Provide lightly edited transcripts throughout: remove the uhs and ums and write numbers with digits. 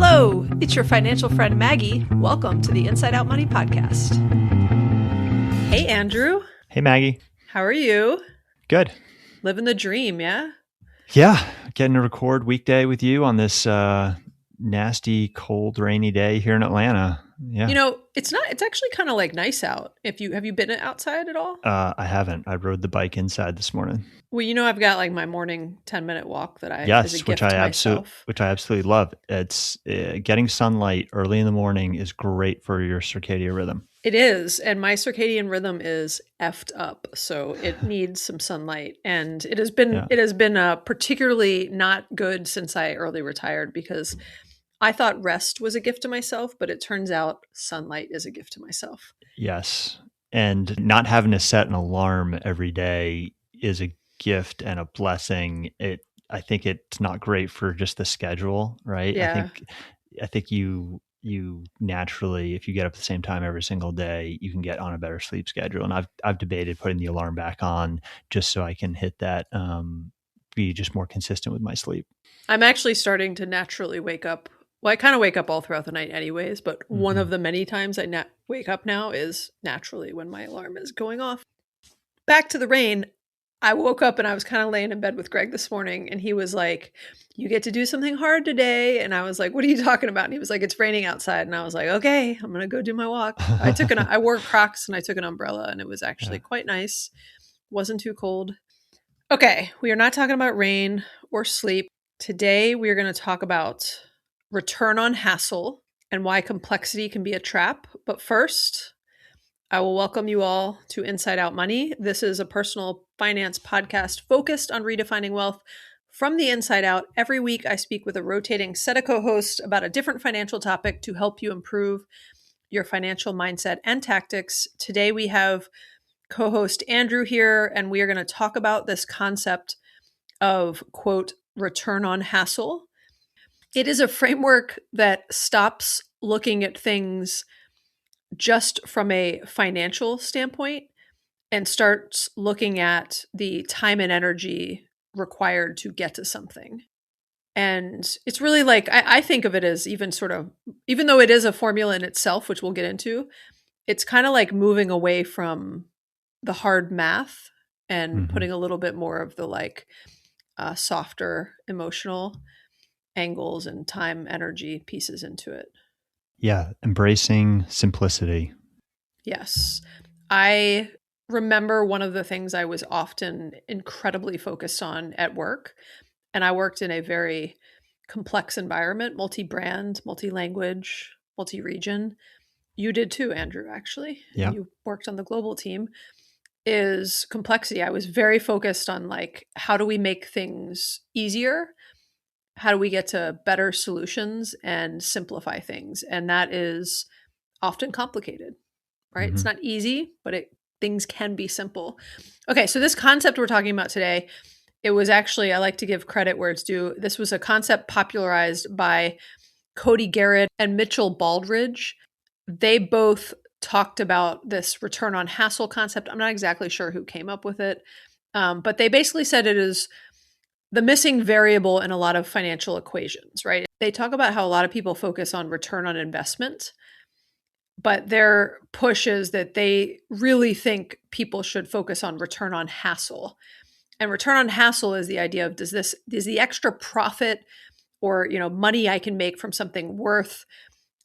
Hello, it's your financial friend Maggie. Welcome to the Inside Out Money Podcast. Hey, Andrew. Hey, Maggie. How are you? Good. Living the dream, yeah? Yeah. Getting to record weekday with you on this nasty, cold, rainy day here in Atlanta. Yeah. You know, it's actually kind of like nice out. Have you been outside at all? I haven't. I rode the bike inside this morning. Well, you know, I've got like my morning 10-minute walk that I Yes, as a which gift I to myself. absolutely love. It's getting sunlight early in the morning is great for your circadian rhythm. It is, and my circadian rhythm is effed up, so it needs some sunlight. And it has been particularly not good since I early retired because I thought rest was a gift to myself, but it turns out sunlight is a gift to myself. Yes. And not having to set an alarm every day is a gift and a blessing. I think it's not great for just the schedule, right? Yeah. I think you naturally, if you get up at the same time every single day, you can get on a better sleep schedule. And I've debated putting the alarm back on just so I can hit that, be just more consistent with my sleep. I'm actually starting to naturally wake up. Well, I kind of wake up all throughout the night anyways, but one of the many times I wake up now is naturally when my alarm is going off. Back to the rain. I woke up and I was kind of laying in bed with Greg this morning and he was like, "You get to do something hard today." And I was like, "What are you talking about?" And he was like, "It's raining outside." And I was like, "Okay, I'm going to go do my walk." I wore Crocs and I took an umbrella and it was actually quite nice. Wasn't too cold. Okay. We are not talking about rain or sleep. Today we are going to talk about return on hassle and why complexity can be a trap. But first, I will welcome you all to Inside Out Money. This is a personal finance podcast focused on redefining wealth from the inside out. Every week, I speak with a rotating set of co-hosts about a different financial topic to help you improve your financial mindset and tactics. Today, we have co-host Andrew here, and we are going to talk about this concept of, quote, return on hassle. It is a framework that stops looking at things just from a financial standpoint and starts looking at the time and energy required to get to something. And it's really like, I think of it as even though it is a formula in itself, which we'll get into, it's kind of like moving away from the hard math and putting a little bit more of the like softer emotional angles and time energy pieces into it. Yeah. Embracing simplicity. Yes. I remember one of the things I was often incredibly focused on at work, and I worked in a very complex environment, multi-brand, multi-language, multi-region. You did too, Andrew, actually. Yeah. You worked on the global team, is complexity. I was very focused on like, how do we make things easier? How do we get to better solutions and simplify things? And that is often complicated, right? It's not easy, but things can be simple. Okay, so this concept we're talking about today, it was actually, I like to give credit where it's due. This was a concept popularized by Cody Garrett and Mitchell Baldridge. They both talked about this return on hassle concept. I'm not exactly sure who came up with it, but they basically said it is the missing variable in a lot of financial equations, right? They talk about how a lot of people focus on return on investment, but their push is that they really think people should focus on return on hassle. And return on hassle is the idea of, is the extra profit or, money I can make from something worth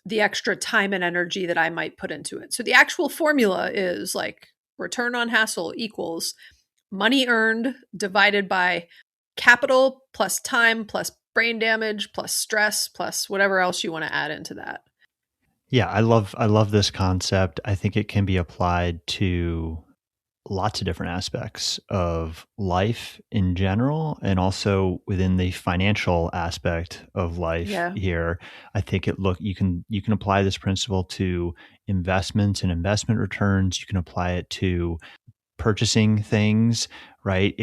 the extra time and energy that I might put into it? So the actual formula is like return on hassle equals money earned divided by capital plus time plus brain damage plus stress plus whatever else you want to add into that. Yeah, I love this concept. I think it can be applied to lots of different aspects of life in general, and also within the financial aspect of life here. I think you can apply this principle to investments and investment returns. You can apply it to purchasing things, right?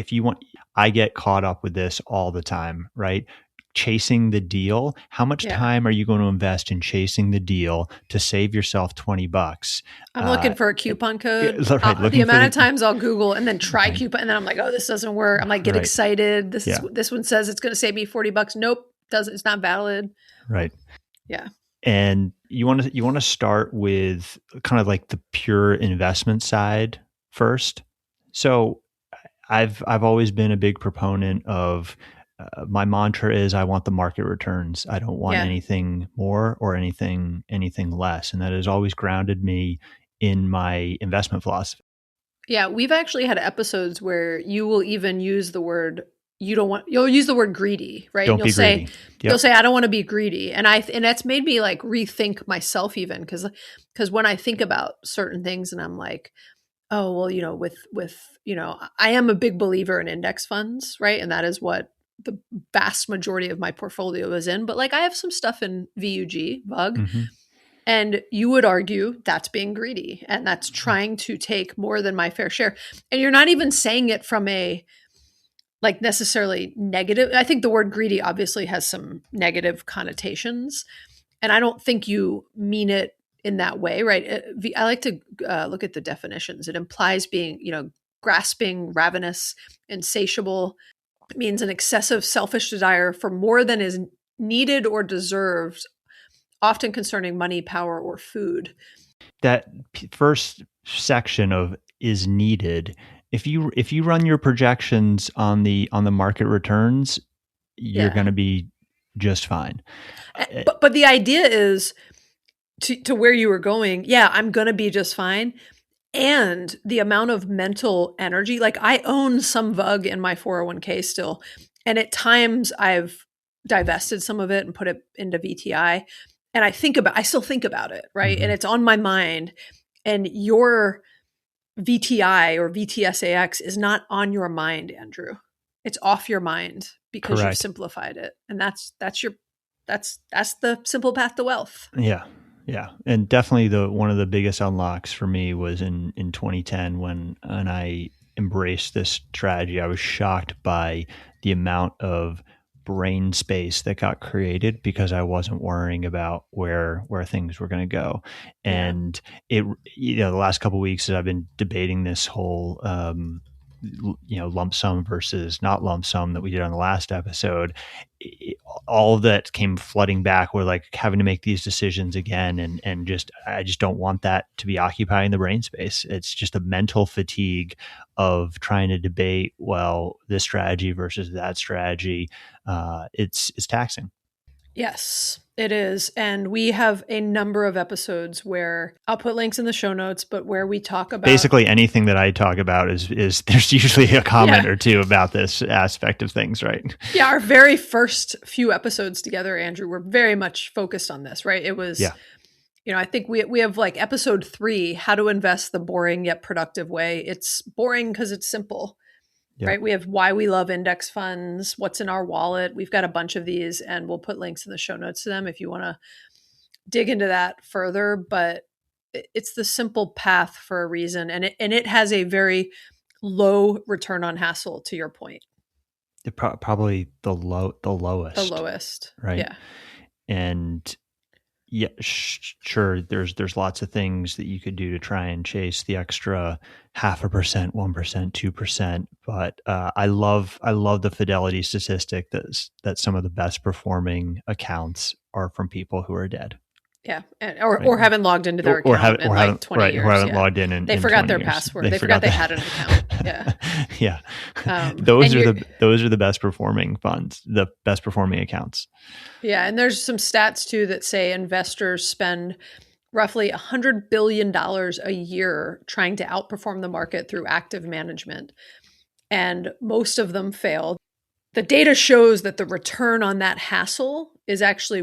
I get caught up with this all the time, right? Chasing the deal. How much time are you going to invest in chasing the deal to save yourself $20? I'm looking for a coupon code. Right, the amount of times I'll Google and then try coupon, and then I'm like, oh, this doesn't work. I'm like, get excited. This one says it's going to save me $40. Nope, doesn't. It's not valid. Right. Yeah. And you want to start with kind of like the pure investment side first. So I've always been a big proponent of my mantra is I want the market returns. I don't want Yeah. anything more or anything less, and that has always grounded me in my investment philosophy. Yeah, we've actually had episodes where you will even use the word you'll use the word greedy, right? And Don't be greedy. you'll Yep. say I don't want to be greedy. And that's made me like rethink myself even cuz when I think about certain things and I'm like, oh, well, I am a big believer in index funds, right? And that is what the vast majority of my portfolio is in, but like I have some stuff in VUG, Mm-hmm. and you would argue that's being greedy and that's trying to take more than my fair share. And you're not even saying it from a like necessarily negative. I think the word greedy obviously has some negative connotations. And I don't think you mean it in that way, right? I like to look at the definitions. It implies being, grasping, ravenous, insatiable. It means an excessive selfish desire for more than is needed or deserved, often concerning money, power, or food. That first section of is needed. If you run your projections on the market returns, you're Yeah. going to be just fine. But the idea is to where you were going. Yeah, I'm going to be just fine. And the amount of mental energy, like I own some VUG in my 401k still. And at times I've divested some of it and put it into VTI. And I still think about it, right? And Mm-hmm. it's on my mind. And your VTI or VTSAX is not on your mind, Andrew. It's off your mind because you've Correct. simplified it. And that's the simple path to wealth. Yeah. Yeah. And definitely the one of the biggest unlocks for me was in 2010 when I embraced this strategy. I was shocked by the amount of brain space that got created because I wasn't worrying about where things were going to go. Yeah. And it the last couple of weeks that I've been debating this whole lump sum versus not lump sum that we did on the last episode, all of that came flooding back. We're like having to make these decisions again, and just I just don't want that to be occupying the brain space. It's just a mental fatigue of trying to debate, well, this strategy versus that strategy. It's taxing. Yes, it is. And we have a number of episodes where I'll put links in the show notes, but where we talk about, Basically anything that I talk about is there's usually a comment yeah, or two about this aspect of things, right? yeah, our very first few episodes together, Andrew, were very much focused on this, right? It was, Yeah. I think we have like episode 3, how to invest the boring yet productive way. It's boring because it's simple, Yep. right? We have why we love index funds, what's in our wallet. We've got a bunch of these and we'll put links in the show notes to them if you want to dig into that further, but it's the simple path for a reason, and it has a very low return on hassle. To your point, Probably the the lowest, lowest, right? yeah, And yeah, sure. There's lots of things that you could do to try and chase the extra 0.5%, 1%, 2%. But I love the fidelity statistic that some of the best performing accounts are from people who are dead. yeah, Right. or haven't logged into their account in like 20 who years. haven't Yeah, logged they in forgot 20 their years. password. They forgot they had an account. Yeah, Yeah. and Those are the best performing funds, the best performing accounts. yeah, and there's some stats too that say investors spend roughly $100 billion a year trying to outperform the market through active management, and most of them fail. The data shows that the return on that hassle is actually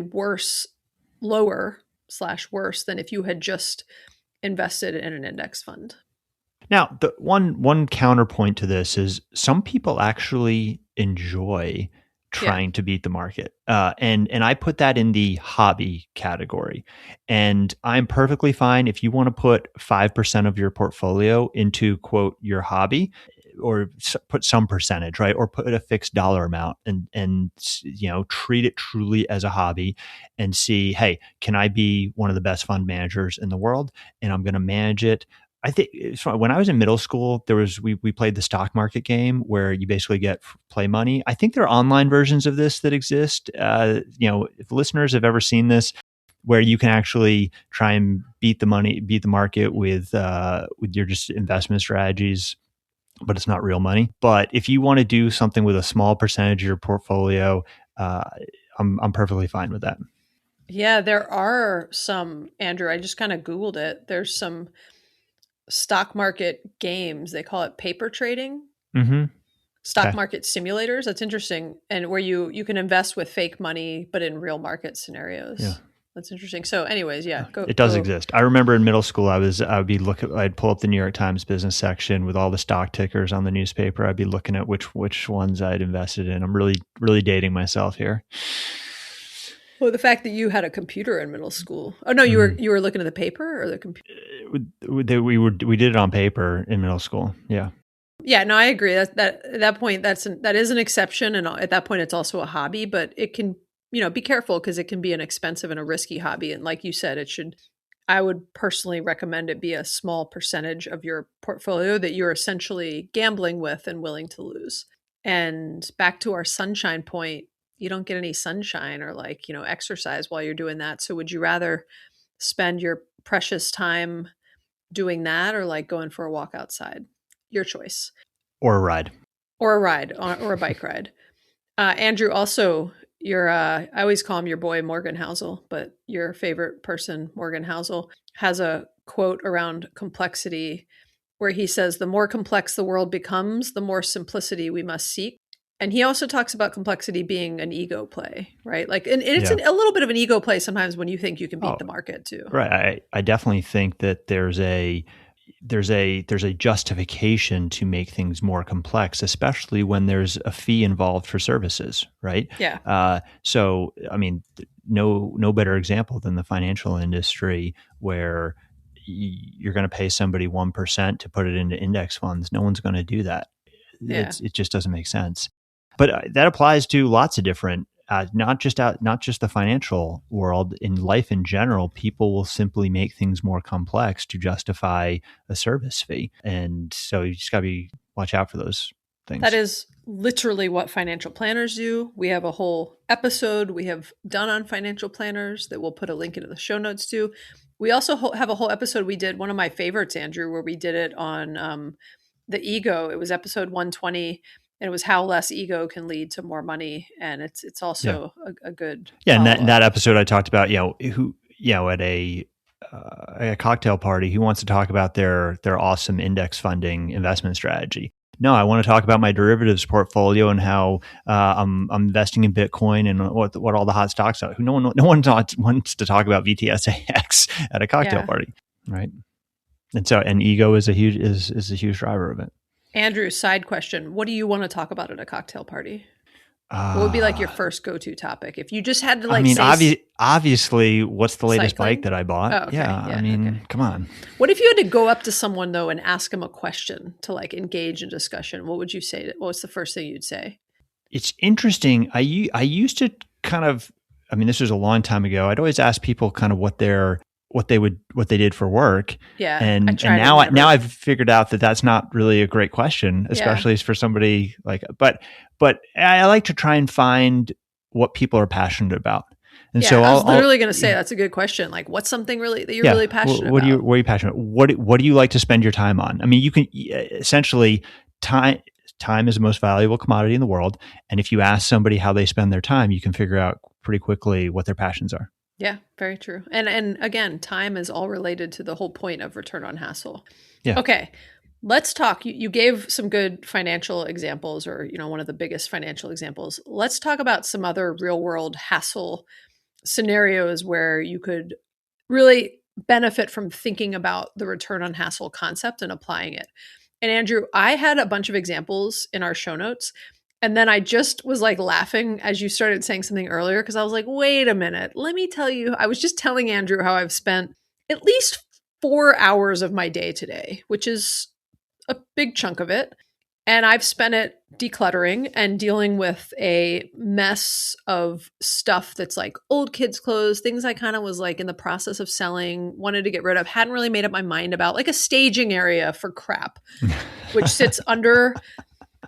lower/worse than if you had just invested in an index fund. Now, the one counterpoint to this is some people actually enjoy Yeah. trying to beat the market, and I put that in the hobby category. And I'm perfectly fine if you want to put 5% of your portfolio into quote your hobby, or put some percentage, right, or put a fixed dollar amount, and treat it truly as a hobby, and see, hey, can I be one of the best fund managers in the world, and I'm going to manage it. I think when I was in middle school, we played the stock market game where you basically get play money. I think there are online versions of this that exist. If listeners have ever seen this, where you can actually try and beat the market with your just investment strategies, but it's not real money. But if you want to do something with a small percentage of your portfolio, uh, I'm perfectly fine with that. Yeah, there are some, Andrew, I just kind of Googled it. There's some stock market games. They call it paper trading, Mm-hmm. stock Okay. market simulators. That's interesting. And where you can invest with fake money, but in real market Yeah. scenarios. That's interesting. So anyways, yeah, It does go. exist. I remember in middle school, I'd pull up the New York Times business section with all the stock tickers on the newspaper. I'd be looking at which ones I'd invested in. I'm really dating myself here. Well, the fact that you had a computer in middle school. Oh no, Mm. you were looking at the paper or the computer. We did it on paper in middle school. Yeah. Yeah, no, I agree. That at that point, that is an exception, and at that point, it's also a hobby. But it can, be careful because it can be an expensive and a risky hobby. And like you said, it should. I would personally recommend it be a small percentage of your portfolio that you're essentially gambling with and willing to lose. And back to our sunshine point, you don't get any sunshine or exercise while you're doing that. So would you rather spend your precious time doing that or like going for a walk outside? Your choice. Or a ride. Or a ride or a bike ride. Andrew, also, I always call him your boy Morgan Housel, but your favorite person, Morgan Housel, has a quote around complexity where he says, the more complex the world becomes, the more simplicity we must seek. And he also talks about complexity being an ego play, right? Like, and it's Yeah. a little bit of an ego play sometimes when you think you can beat Oh, the market too. right. I definitely think that there's a justification to make things more complex, especially when there's a fee involved for services, right? Yeah. So, I mean, no better example than the financial industry, where you're going to pay somebody 1% to put it into index funds. No one's going to do that. Yeah. It just doesn't make sense. But that applies to lots of different, not just the financial world. In life in general, people will simply make things more complex to justify a service fee, and so you just got to watch out for those things. That is literally what financial planners do. We have a whole episode we have done on financial planners that we'll put a link into the show notes to. We also have a whole episode we did, one of my favorites, Andrew, where we did it on the ego. It was episode 120, and it was how less ego can lead to more money. And it's also a good and that episode I talked about, at a cocktail party, who wants to talk about their awesome index funding investment strategy? No, I want to talk about my derivatives portfolio and how I'm investing in Bitcoin and what all the hot stocks are. No one wants to talk about VTSAX at a cocktail party, right? And ego is a huge driver of it. Andrew, side question: what do you want to talk about at a cocktail party? What would be like your first go-to topic if you just had to obviously, what's the latest cycling? bike that I bought? Oh, okay. Come on. What if you had to go up to someone though and ask them a question to like engage in discussion? What would you say? What's the first thing you'd say? It's interesting. I used to kind of, this was a long time ago. I'd always ask people kind of what they did for work. Yeah. And now I've figured out that that's not really a great question, especially for somebody like, but I like to try and find what people are passionate about. And so I was literally going to say, that's a good question. Like, what's something really that you're really passionate about? What are you passionate about? What do you like to spend your time on? You can essentially time is the most valuable commodity in the world. And if you ask somebody how they spend their time, you can figure out pretty quickly what their passions are. Yeah, very true. And again, time is all related to the whole point of return on hassle. Yeah. Okay. Let's talk. You gave some good financial examples, or one of the biggest financial examples. Let's talk about some other real world hassle scenarios where you could really benefit from thinking about the return on hassle concept and applying it. And Andrew, I had a bunch of examples in our show notes. And then I just was like laughing as you started saying something earlier, because I was like, wait a minute, let me tell you. I was just telling Andrew how I've spent at least 4 hours of my day today, which is a big chunk of it. And I've spent it decluttering and dealing with a mess of stuff that's like old kids' clothes, things I kind of was like in the process of selling, wanted to get rid of, hadn't really made up my mind about, like a staging area for crap, which sits under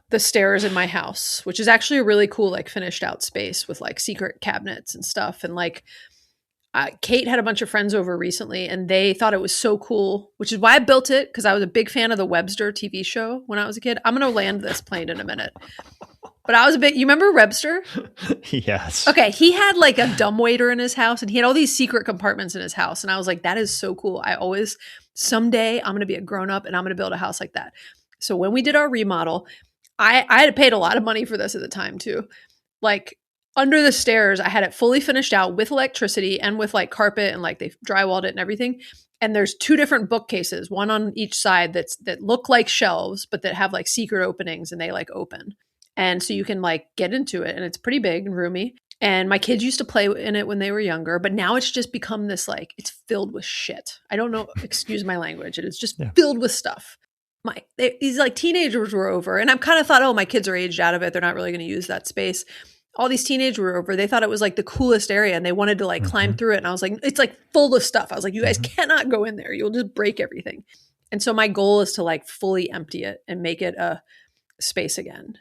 the stairs in my house, which is actually a really cool, like finished out space with like secret cabinets and stuff. And like, Kate had a bunch of friends over recently and they thought it was so cool, which is why I built it, because I was a big fan of the Webster TV show when I was a kid. I'm going to land this plane in a minute. But I was you remember Webster? Yes. Okay, he had like a dumbwaiter in his house and he had all these secret compartments in his house. And I was like, that is so cool. Someday I'm going to be a grown up and I'm going to build a house like that. So when we did our remodel, I had paid a lot of money for this at the time too. Like under the stairs, I had it fully finished out with electricity and with like carpet and like they drywalled it and everything. And there's 2 different bookcases, one on each side that look like shelves, but that have like secret openings and they like open. And so you can like get into it and it's pretty big and roomy. And my kids used to play in it when they were younger, but now it's just become this like, it's filled with shit. I don't know, excuse my language. It's just filled with stuff. These like teenagers were over and I've kind of thought, oh, my kids are aged out of it. They're not really going to use that space. All these teenagers were over. They thought it was like the coolest area and they wanted to like climb through it. And I was like, it's like full of stuff. I was like, you guys cannot go in there. You'll just break everything. And so my goal is to like fully empty it and make it a space again.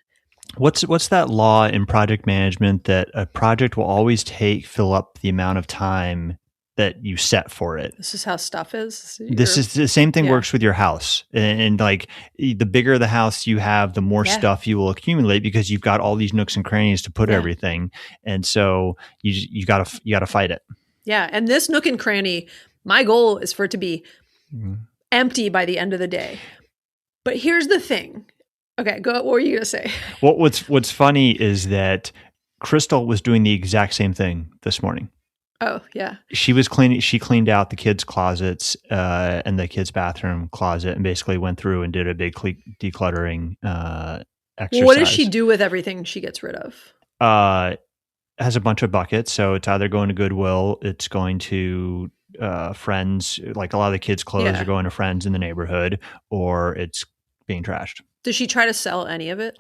What's that law in project management that a project will always fill up the amount of time that you set for it? This is how stuff is. This is the same thing works with your house. And like the bigger the house you have, the more stuff you will accumulate because you've got all these nooks and crannies to put everything. And so you gotta fight it. Yeah. And this nook and cranny, my goal is for it to be empty by the end of the day. But here's the thing. Okay, go. What were you gonna say? What's funny is that Crystal was doing the exact same thing this morning. Oh yeah, she was cleaning. She cleaned out the kids' closets and the kids' bathroom closet, and basically went through and did a big decluttering exercise. What does she do with everything she gets rid of? Has a bunch of buckets, so it's either going to Goodwill, it's going to friends. Like a lot of the kids' clothes are going to friends in the neighborhood, or it's being trashed. Does she try to sell any of it?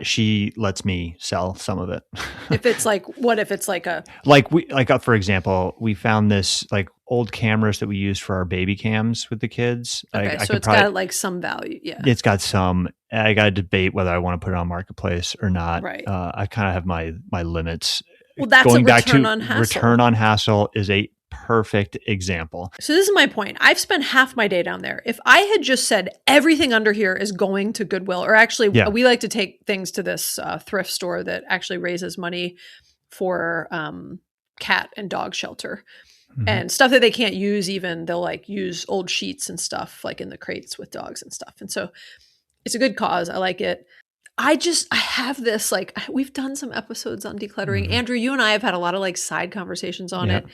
She lets me sell some of it. If it's like, what if it's like a... for example, we found this like old cameras that we used for our baby cams with the kids. Okay, so it's got like some value. Yeah. It's got some. I got to debate whether I want to put it on Marketplace or not. Right. I kind of have my limits. Well, that's going back to return on hassle is a perfect example. So this is my point. I've spent half my day down there. If I had just said everything under here is going to Goodwill, or actually we like to take things to this thrift store that actually raises money for cat and dog shelter and stuff that they can't use. Even they'll like use old sheets and stuff like in the crates with dogs and stuff. And so it's a good cause. I like it. I have this, like, we've done some episodes on decluttering. Andrew, you and I have had a lot of like side conversations on it.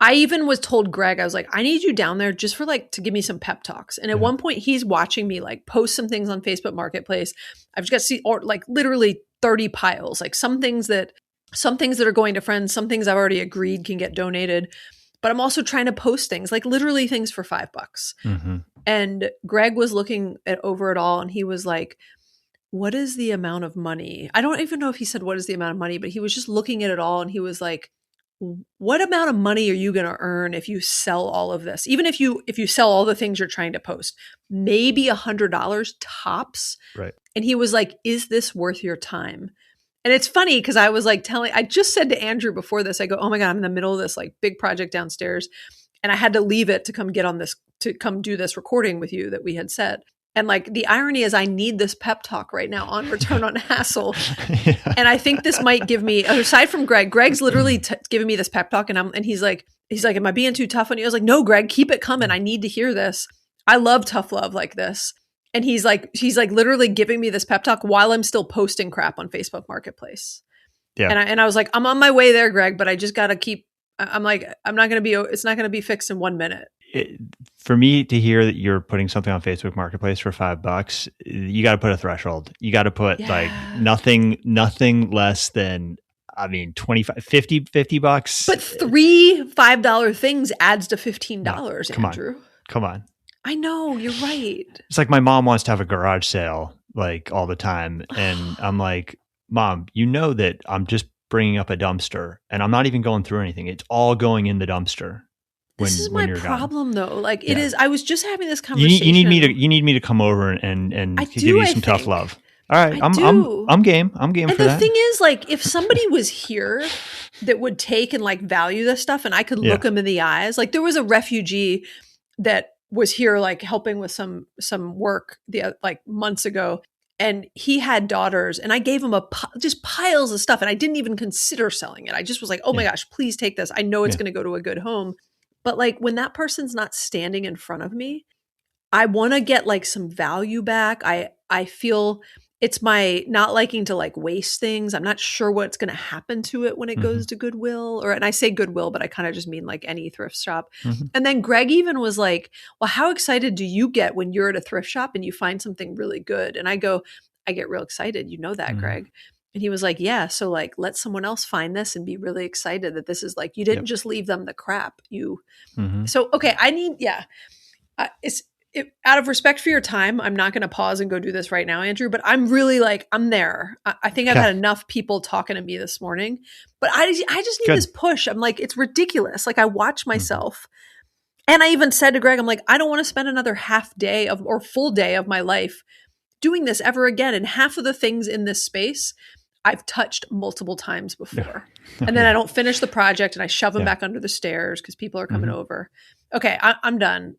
I even was told Greg, I was like, I need you down there just for like to give me some pep talks. And at one point he's watching me like post some things on Facebook Marketplace. I've just got to see like literally 30 piles, like some things that are going to friends, some things I've already agreed can get donated. But I'm also trying to post things like literally things for $5. And Greg was looking over it all and he was like, what is the amount of money? I don't even know if he said what is the amount of money, but he was just looking at it all and he was like, what amount of money are you going to earn if you sell all of this? Even if you sell all the things you're trying to post, maybe $100 tops. Right. And he was like, is this worth your time? And it's funny because I was like I just said to Andrew before this, I go, oh my God, I'm in the middle of this like big project downstairs. And I had to leave it to come do this recording with you that we had said. And like the irony is I need this pep talk right now on return on hassle. And I think this might give me, aside from Greg's literally giving me this pep talk and he's like, am I being too tough on you? I was like, no, Greg, keep it coming. I need to hear this. I love tough love like this. And he's like literally giving me this pep talk while I'm still posting crap on Facebook Marketplace. Yeah. And I was like, I'm on my way there, Greg, but I just got to keep, I'm like, it's not going to be fixed in 1 minute. For me to hear that you're putting something on Facebook Marketplace for $5, you got to put a threshold. You got to put like nothing less than, I mean, 25, 50 $50. But 3 $5 things adds to $15, come Andrew. Come on. I know, you're right. It's like my mom wants to have a garage sale like all the time. And I'm like, Mom, you know that I'm just bringing up a dumpster and I'm not even going through anything. It's all going in the dumpster. This is my problem, though. Like it is. I was just having this conversation. You need me to come over and give you some tough love. All right. I I'm do. I'm game. I'm game And for the that. thing is, like, if somebody was here that would take and like value this stuff and I could look Yeah. them in the eyes, like there was a refugee that was here like helping with some work like months ago, and he had daughters, and I gave him just piles of stuff, and I didn't even consider selling it. I just was like, oh my Yeah. gosh, please take this, I know it's Yeah. going to go to a good home. But like when that person's not standing in front of me, I want to get like some value back. I feel it's my not liking to like waste things. I'm not sure what's going to happen to it when it Hmm. goes to Goodwill, or and I say Goodwill, but I kind of just mean like any thrift shop. Hmm. And then Greg even was like, "Well, how excited do you get when you're at a thrift shop and you find something really good?" And I go, "I get real excited. You know that, Hmm. Greg." And he was like, "Yeah, so like let someone else find this and be really excited that this is like you didn't Yep. just leave them the crap. You Hmm. so okay, I need yeah, it's out of respect for your time, I'm not going to pause and go do this right now, Andrew, but I'm really like, I'm there. I think I've Okay. had enough people talking to me this morning, but I just need Good. this push. I'm like, it's ridiculous. Like I watch Hmm. myself, and I even said to Greg, I'm like, I don't want to spend another half day of or full day of my life doing this ever again. And half of the things in this space I've touched multiple times Yeah. before. Oh, And then I yeah. don't finish the project and I shove them Yeah. back under the stairs because people are coming Hmm. over. Okay, I'm done.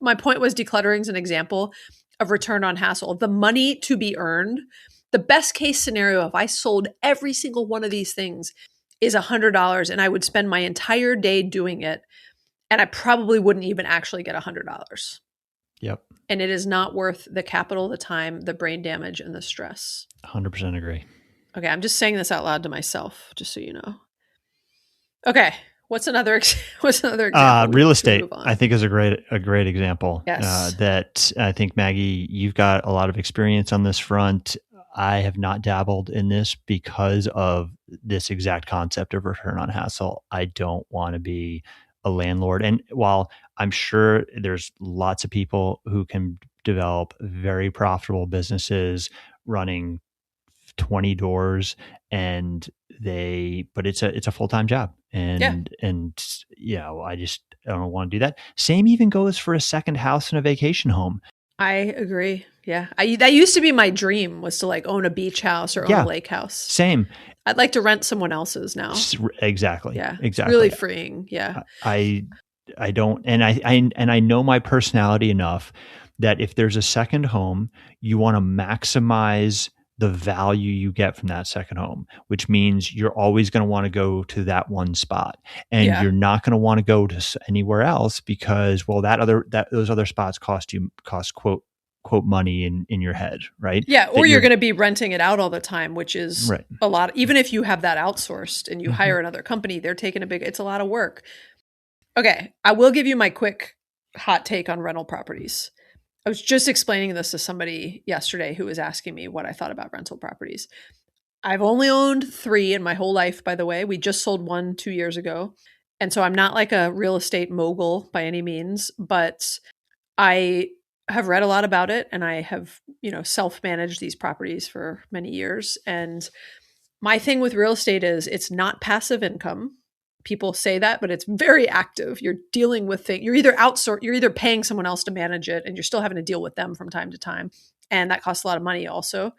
My point was decluttering is an example of return on hassle. The money to be earned, the best case scenario, if I sold every single one of these things, is $100 and I would spend my entire day doing it. And I probably wouldn't even actually get $100. Yep. And it is not worth the capital, the time, the brain damage, and the stress. 100% agree. Okay, I'm just saying this out loud to myself, just so you know. Okay, what's another what's another example? Real Should we estate, move I on? think, is a great example. Yes. That I think, Maggie, you've got a lot of experience on this front. I have not dabbled in this because of this exact concept of return on hassle. I don't want to be a landlord, and while I'm sure there's lots of people who can develop very profitable businesses running 20 doors, and but it's a full-time job, Yeah, and I don't want to do that. Same even goes for a second house and a vacation home. I agree. Yeah, I that used to be my dream was to like own a beach house or own a Yeah, lake house. same. I'd like to rent someone else's now. Exactly, Yeah, it's really exactly. freeing. Yeah, I I don't, and I know my personality enough that if there's a second home, you want to maximize the value you get from that second home, which means you're always going to want to go to that one spot, and yeah, you're not going to want to go to anywhere else because, well, that those other spots cost quote money in your head, right? yeah. Or That you're you're going to be renting it out all the time, which is right. a lot. Even if you have that outsourced and you Hmm. hire another company, they're taking a big. It's a lot of work. Okay, I will give you my quick hot take on rental properties. I was just explaining this to somebody yesterday who was asking me what I thought about rental properties. I've only owned 3 in my whole life, by the way. We just sold one 2 years ago. And so I'm not like a real estate mogul by any means, but I have read a lot about it and I have, self-managed these properties for many years. And my thing with real estate is it's not passive income. People say that, but it's very active. You're dealing with things. You're either paying someone else to manage it and you're still having to deal with them from time to time. And that costs a lot of money also.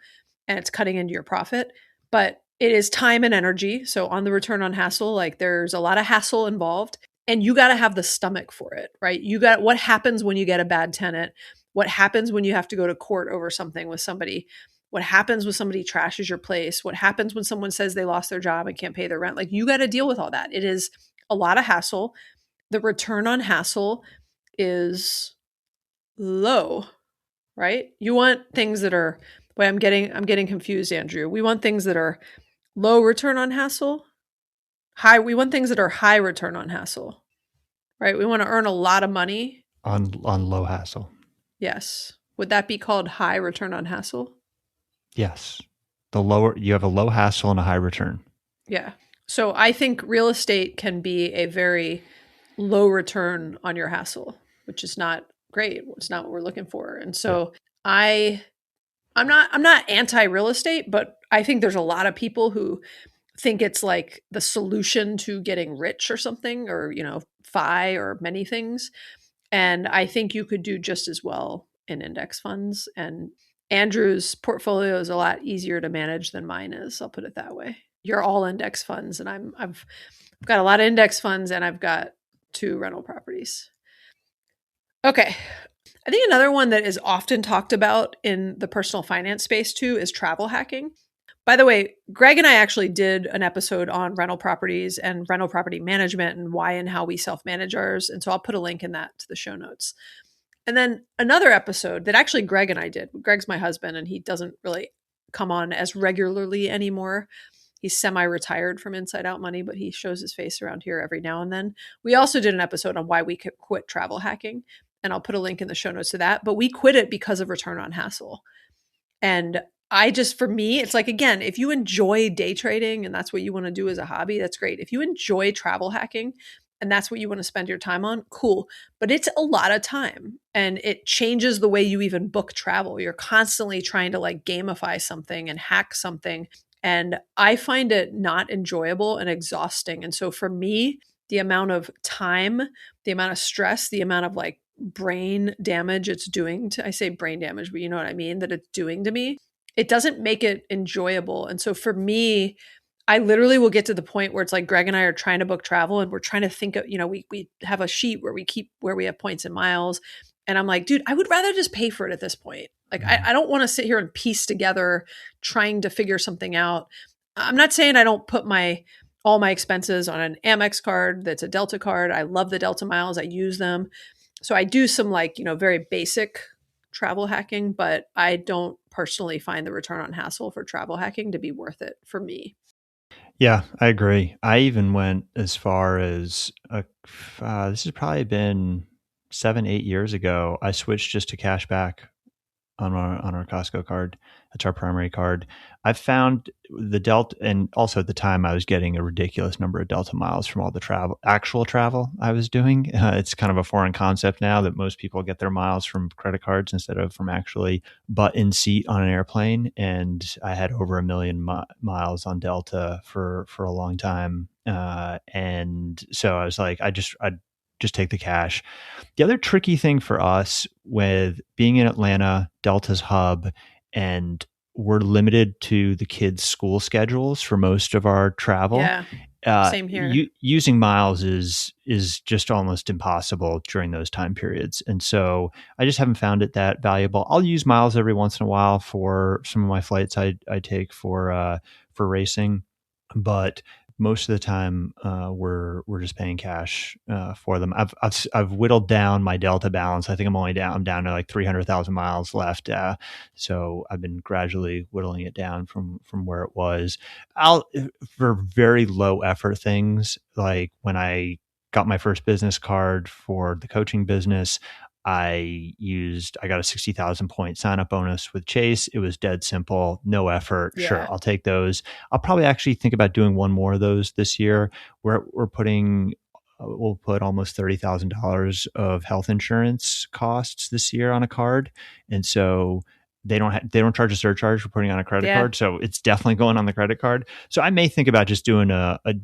And it's cutting into your profit. But it is time and energy. So on the return on hassle, like there's a lot of hassle involved. And you got to have the stomach for it, right? What happens when you get a bad tenant? What happens when you have to go to court over something with somebody? What happens when somebody trashes your place? What happens when someone says they lost their job and can't pay their rent? Like you got to deal with all that. It is a lot of hassle. The return on hassle is low, right? You want things that are wait, I'm getting confused, Andrew. We want things that are low return on hassle. We want things that are high return on hassle. Right? We want to earn a lot of money. On low hassle. Yes. Would that be called high return on hassle? Yes, the lower you have a low hassle and a high return. Yeah. So I think real estate can be a very low return on your hassle, which is not great. It's not what we're looking for. And Yeah. so I'm not anti real estate, but I think there's a lot of people who think it's like the solution to getting rich or something, or fi or many things. And I think you could do just as well in index funds. And Andrew's portfolio is a lot easier to manage than mine is. I'll put it that way. You're all index funds, and I've got a lot of index funds, and I've got 2 rental properties. Okay. I think another one that is often talked about in the personal finance space too is travel hacking. By the way, Greg and I actually did an episode on rental properties and rental property management and why and how we self-manage ours. And so I'll put a link in that to the show notes. And then another episode that actually Greg and I did. Greg's my husband, and he doesn't really come on as regularly anymore. He's semi-retired from Inside Out Money, but he shows his face around here every now and then. We also did an episode on why we could quit travel hacking, and I'll put a link in the show notes to that. But we quit it because of return on hassle. And for me, it's like, again, if you enjoy day trading and that's what you want to do as a hobby, that's great. If you enjoy travel hacking and that's what you want to spend your time on, cool. But it's a lot of time, and it changes the way you even book travel. You're constantly trying to like gamify something and hack something. And I find it not enjoyable and exhausting. And so for me, the amount of time, the amount of stress, the amount of like brain damage it's doing to, I say brain damage, but you know what I mean, that it's doing to me, it doesn't make it enjoyable. And so for me, I literally will get to the point where it's like Greg and I are trying to book travel, and we're trying to think of, we have a sheet where we have points and miles. And I'm like, dude, I would rather just pay for it at this point. Like, I don't want to sit here and piece together trying to figure something out. I'm not saying I don't put all my expenses on an Amex card that's a Delta card. I love the Delta miles. I use them. So I do some very basic travel hacking, but I don't personally find the return on hassle for travel hacking to be worth it for me. Yeah, I agree. I even went as far as this has probably been 7, 8 years ago. I switched just to cash back on our Costco card. That's our primary card. I found the Delta, and also at the time I was getting a ridiculous number of Delta miles from all the actual travel I was doing. It's kind of a foreign concept now that most people get their miles from credit cards instead of from actually butt in seat on an airplane. And I had over 1 million miles on Delta for a long time. And so I was like, I'd just take the cash. The other tricky thing for us with being in Atlanta, Delta's hub, and we're limited to the kids' school schedules for most of our travel. Yeah, same here. Using miles is just almost impossible during those time periods. And so I just haven't found it that valuable. I'll use miles every once in a while for some of my flights I take for racing, but most of the time we're just paying cash for them. I've whittled down my Delta balance. I think I'm down to like 300,000 miles left. So I've been gradually whittling it down from where it was. For very low effort things, like when I got my first business card for the coaching business, I got a 60,000 point sign up bonus with Chase. It was dead simple, no effort. Yeah. Sure, I'll take those. I'll probably actually think about doing one more of those this year. We'll put almost $30,000 of health insurance costs this year on a card, and so they don't charge a surcharge for putting on a credit card, so it's definitely going on the credit card. So I may think about just doing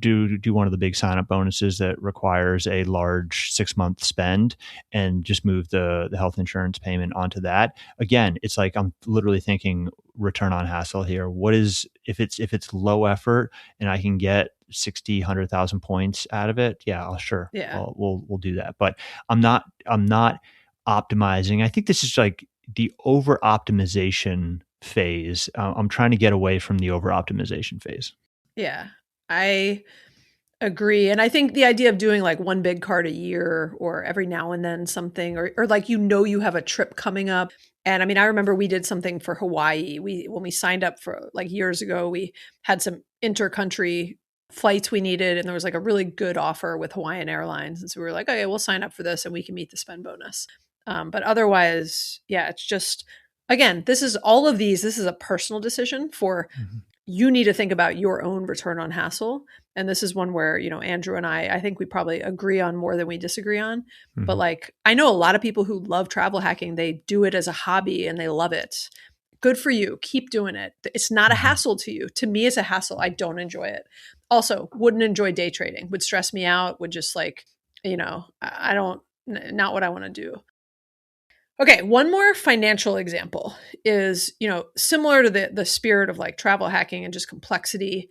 do one of the big sign up bonuses that requires a large 6-month spend, and just move the health insurance payment onto that. Again, it's like I'm literally thinking return on hassle here. What is if it's low effort and I can get 60, 100,000 points out of it? Yeah, sure. Yeah. We'll do that. But I'm not optimizing. I think this is like the over optimization phase. I'm trying to get away from the over optimization phase. Yeah, I agree. And I think the idea of doing like one big card a year or every now and then something, or like, you have a trip coming up. And I mean, I remember we did something for Hawaii. When we signed up for like years ago, we had some inter-country flights we needed, and there was like a really good offer with Hawaiian Airlines. And so we were like, okay, we'll sign up for this and we can meet the spend bonus. But otherwise, yeah, it's just, again, this is a personal decision for, you need to think about your own return on hassle. And this is one where, Andrew and I think we probably agree on more than we disagree on. Mm-hmm. But like, I know a lot of people who love travel hacking. They do it as a hobby and they love it. Good for you. Keep doing it. It's not a hassle to you. To me, it's a hassle. I don't enjoy it. Also, wouldn't enjoy day trading. Would stress me out. Would just like, not what I want to do. Okay, one more financial example is, similar to the spirit of like travel hacking and just complexity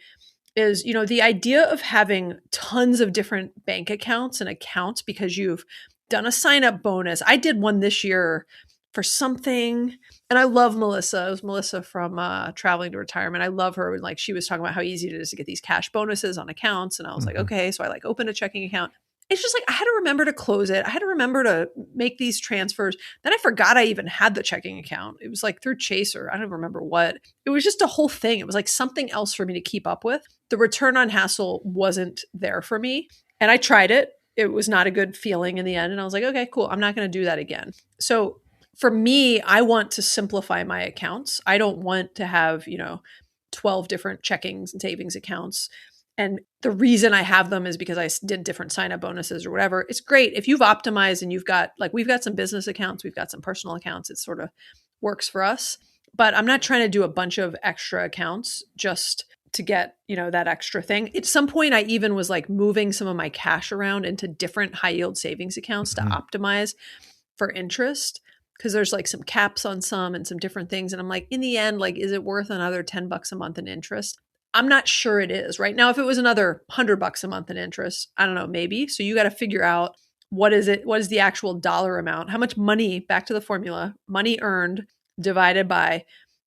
is, the idea of having tons of different bank accounts and accounts because you've done a sign up bonus. I did one this year for something, and I love Melissa. It was Melissa from Traveling to Retirement. I love her. And like she was talking about how easy it is to get these cash bonuses on accounts. And I was like, Mm-hmm. okay. So I like opened a checking account. It's just like I had to remember to close it. I had to remember to make these transfers. Then I forgot I even had the checking account. It was like through Chase or I don't remember what. It was just a whole thing. It was like something else for me to keep up with. The return on hassle wasn't there for me. And I tried it. It was not a good feeling in the end. And I was like, okay, cool. I'm not going to do that again. So for me, I want to simplify my accounts. I don't want to have, 12 different checkings and savings accounts. And the reason I have them is because I did different sign up bonuses or whatever. It's great if you've optimized and you've got like, we've got some business accounts, we've got some personal accounts. It sort of works for us. But I'm not trying to do a bunch of extra accounts just to get, that extra thing. At some point, I even was like moving some of my cash around into different high yield savings accounts to Mm-hmm. optimize for interest because there's like some caps on some and some different things. And I'm like, in the end, like, is it worth another $10 a month in interest? I'm not sure it is right now. If it was another $100 a month in interest, I don't know, maybe. So you got to figure out what is it? What is the actual dollar amount? How much money, back to the formula, money earned divided by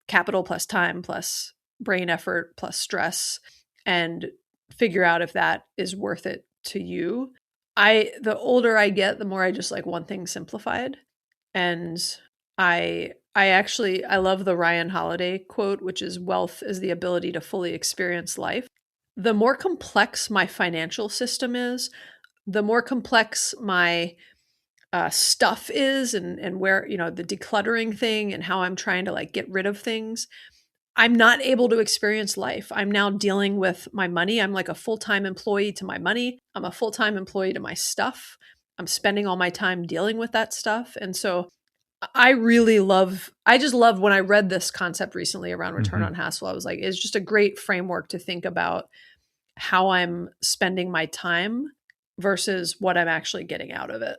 capital plus time plus brain effort plus stress, and figure out if that is worth it to you. The older I get, the more I just like want things simplified. And I love the Ryan Holiday quote, which is wealth is the ability to fully experience life. The more complex my financial system is, the more complex my stuff is and where, the decluttering thing and how I'm trying to like get rid of things. I'm not able to experience life. I'm now dealing with my money. I'm like a full-time employee to my money. I'm a full-time employee to my stuff. I'm spending all my time dealing with that stuff. And so I just love when I read this concept recently around return Mm-hmm. on hassle. I was like, it's just a great framework to think about how I'm spending my time versus what I'm actually getting out of it.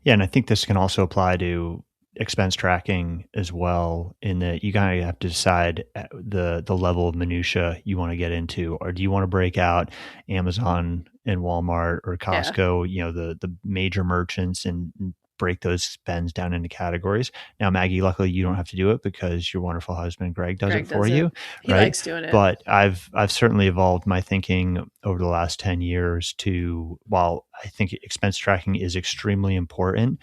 Yeah, and I think this can also apply to expense tracking as well. In that you kind of have to decide the level of minutia you want to get into, or do you want to break out Amazon and Walmart or Yeah, Costco, the major merchants, and break those spends down into categories. Now, Maggie, luckily you don't have to do it because your wonderful husband Greg does it Greg for does it. you, He right? likes doing it. But I've certainly evolved my thinking over the last 10 years to, while I think expense tracking is extremely important,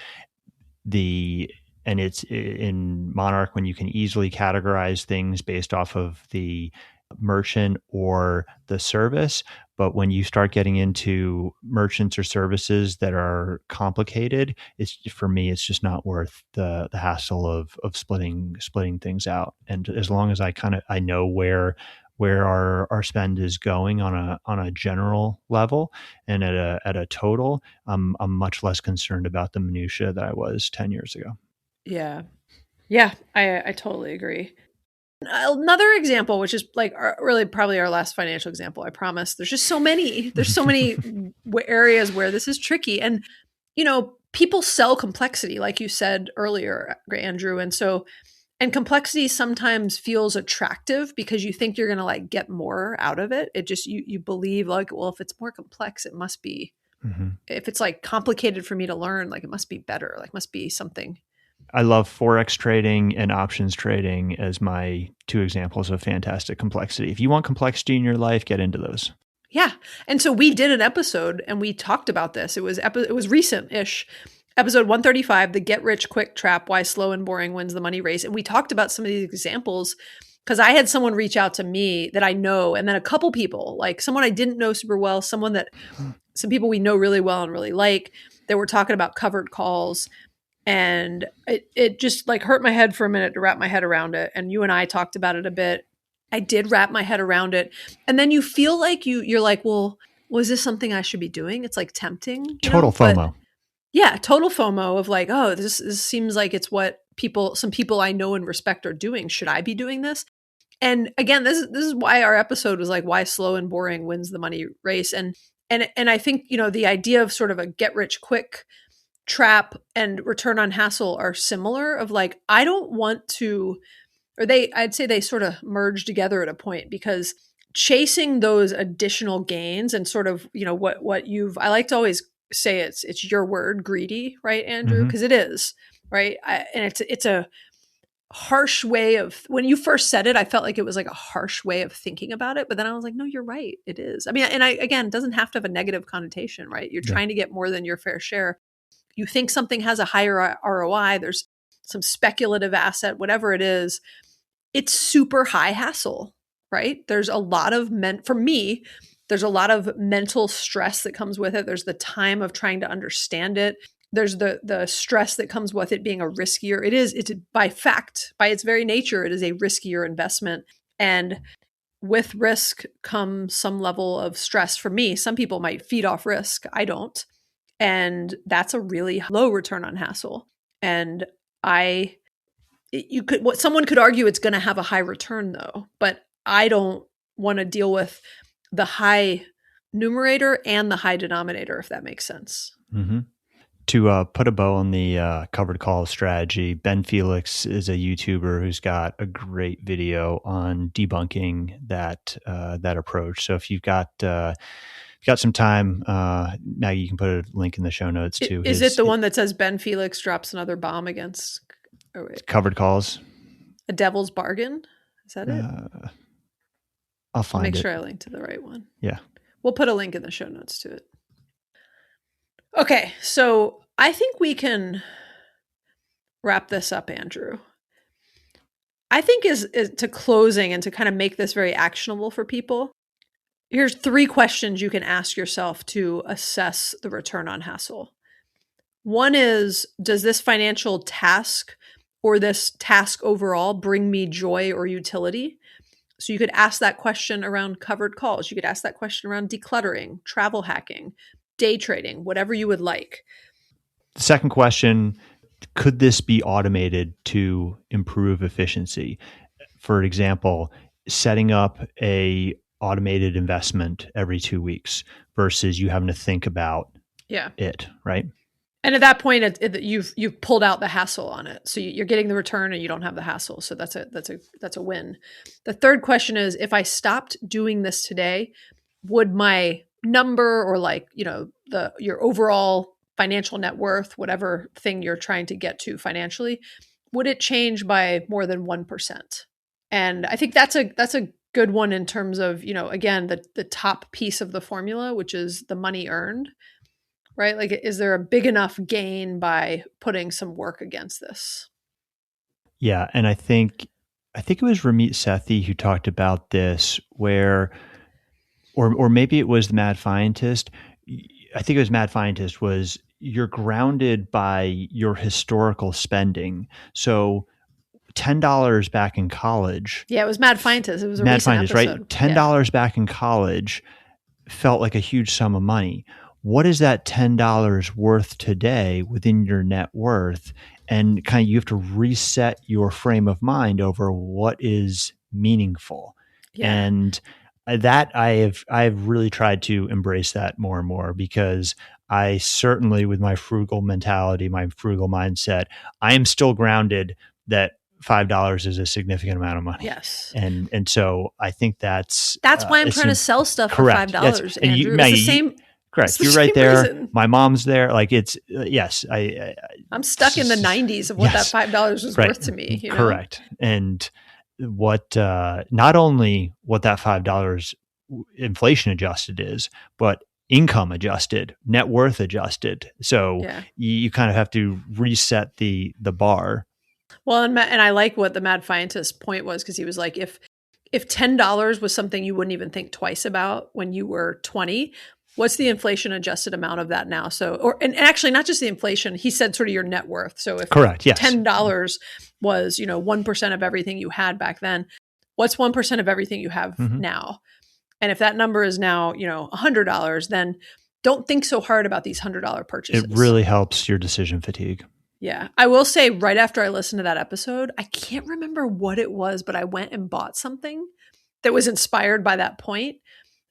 the and it's in Monarch when you can easily categorize things based off of the merchant or the service. But when you start getting into merchants or services that are complicated, it's, for me, it's just not worth the hassle of splitting things out. And as long as I know where our spend is going on a general level and at a total, I'm much less concerned about the minutia that I was 10 years ago. Yeah. Yeah, I totally agree. Another example, which is like really probably our last financial example, I promise. There's just so many. There's so many areas where this is tricky. And, people sell complexity, like you said earlier, Andrew. And complexity sometimes feels attractive because you think you're going to like get more out of it. It just, you believe like, well, if it's more complex, it must be, Mm-hmm. if it's like complicated for me to learn, like it must be better, like must be something. I love Forex trading and options trading as my two examples of fantastic complexity. If you want complexity in your life, get into those. Yeah. And so we did an episode and we talked about this. It was recent-ish. Episode 135, The Get Rich Quick Trap, Why Slow and Boring Wins the Money Race. And we talked about some of these examples because I had someone reach out to me that I know, and then a couple people, like someone I didn't know super well, some people we know really well and really like, that were talking about covered calls. And it just like hurt my head for a minute to wrap my head around it. And you and I talked about it a bit. I did wrap my head around it. And then you feel like you're like, well, was this something I should be doing? It's like tempting, Total but FOMO. yeah, total FOMO of like, oh, this seems like it's what some people I know and respect are doing. Should I be doing this? And again, this is why our episode was like, why slow and boring wins the money race. And I think, the idea of sort of a get rich quick trap and return on hassle are similar of like, I don't want to, I'd say they sort of merge together at a point, because chasing those additional gains and sort of, I like to always say it's your word, greedy, right, Andrew? Mm-hmm. Because it is, right? And it's a harsh way of, when you first said it, I felt like it was like a harsh way of thinking about it. But then I was like, no, you're right. It is. I mean, again, it doesn't have to have a negative connotation, right? You're trying to get more than your fair share. You think something has a higher ROI, there's some speculative asset, whatever it is, it's super high hassle, right? There's a lot of for me, there's a lot of mental stress that comes with it. There's the time of trying to understand it. There's the stress that comes with it being a riskier. It's by its very nature, it is a riskier investment. And with risk comes some level of stress. For me, some people might feed off risk. I don't. And that's a really low return on hassle. And someone could argue it's going to have a high return though, but I don't want to deal with the high numerator and the high denominator, if that makes sense. Mm-hmm. To put a bow on the covered call strategy, Ben Felix is a YouTuber who's got a great video on debunking that approach. So if you've got some time, Maggie, you can put a link in the show notes too. Is it the one that says Ben Felix drops another bomb against covered calls? A devil's bargain? Is that it? I'll find it. Make sure I link to the right one. Yeah. We'll put a link in the show notes to it. Okay, so I think we can wrap this up, Andrew. I think is to closing and to kind of make this very actionable for people. Here's 3 questions you can ask yourself to assess the return on hassle. One is, does this financial task or this task overall bring me joy or utility? So you could ask that question around covered calls. You could ask that question around decluttering, travel hacking, day trading, whatever you would like. The second question, could this be automated to improve efficiency? For example, setting up a automated investment every 2 weeks versus you having to think about it, right? And at that point, you've pulled out the hassle on it, so you're getting the return and you don't have the hassle. So that's a win. The third question is, if I stopped doing this today, would my number or your overall financial net worth, whatever thing you're trying to get to financially, would it change by more than 1%? And I think that's a good one in terms of, again, the top piece of the formula, which is the money earned, right? Like, is there a big enough gain by putting some work against this? Yeah. And I think it was Ramit Sethi who talked about this where, or maybe it was the Mad Fientist. I think it was Mad Fientist, was you're grounded by your historical spending. So $10 back in college. Yeah, it was Mad Fientist. It was a Mad recent Fientist, episode. Right? $10 back in college felt like a huge sum of money. What is that $10 worth today within your net worth? And kind of you have to reset your frame of mind over what is meaningful. Yeah. And that I've really tried to embrace that more and more, because I certainly, with my frugal mentality, my frugal mindset, I am still grounded that $5 is a significant amount of money. Yes. And so I think that's why I'm trying to sell stuff correct. for $5, yes. Andrew. Maggie, it's the same. Correct. You're right there. Reason. My mom's there. Like it's, yes. I'm stuck in the 90s of what that $5 was worth to me. Correct. And what, not only what that $5 inflation adjusted is, but income adjusted, net worth adjusted. So you kind of have to reset the bar. Well, and I like what the Mad Fientist point was, because he was like, if $10 was something you wouldn't even think twice about when you were 20, what's the inflation adjusted amount of that now? So, and actually not just the inflation, he said sort of your net worth. So if $10 was, 1% of everything you had back then, what's 1% of everything you have now? And if that number is now, $100, then don't think so hard about these $100 purchases. It really helps your decision fatigue. Yeah. I will say, right after I listened to that episode, I can't remember what it was, but I went and bought something that was inspired by that point.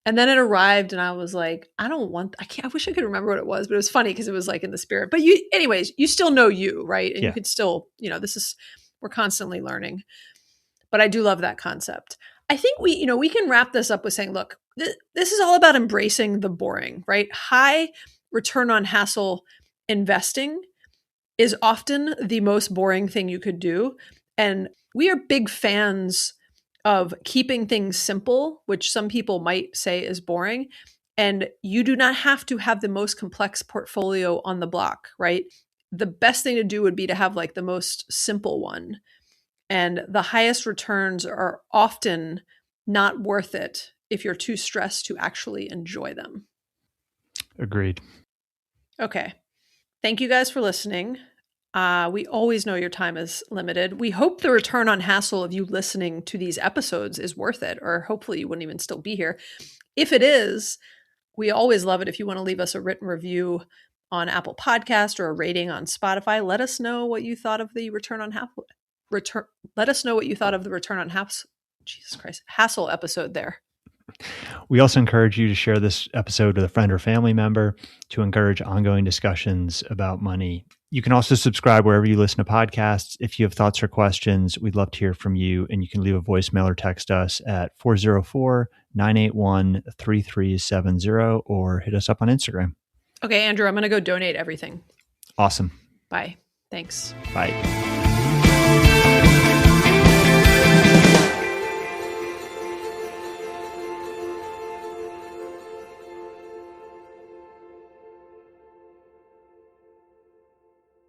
And then it arrived and I was like, I don't want, I wish I could remember what it was, but it was funny because it was like in the spirit. But anyways, you still know you, right? And you could still, we're constantly learning. But I do love that concept. I think we can wrap this up with saying, look, this is all about embracing the boring, right? High return on hassle investing is often the most boring thing you could do. And we are big fans of keeping things simple, which some people might say is boring. And you do not have to have the most complex portfolio on the block, right? The best thing to do would be to have like the most simple one. And the highest returns are often not worth it if you're too stressed to actually enjoy them. Agreed. Okay. Thank you guys for listening. We always know your time is limited. We hope the return on hassle of you listening to these episodes is worth it, or hopefully you wouldn't even still be here. If it is, we always love it if you want to leave us a written review on Apple Podcast or a rating on Spotify. Let us know what you thought of the return on hassle. Let us know what you thought of the return on hassle episode there. We also encourage you to share this episode with a friend or family member to encourage ongoing discussions about money. You can also subscribe wherever you listen to podcasts. If you have thoughts or questions, we'd love to hear from you. And you can leave a voicemail or text us at 404-981-3370 or hit us up on Instagram. Okay, Andrew, I'm going to go donate everything. Awesome. Bye. Thanks. Bye.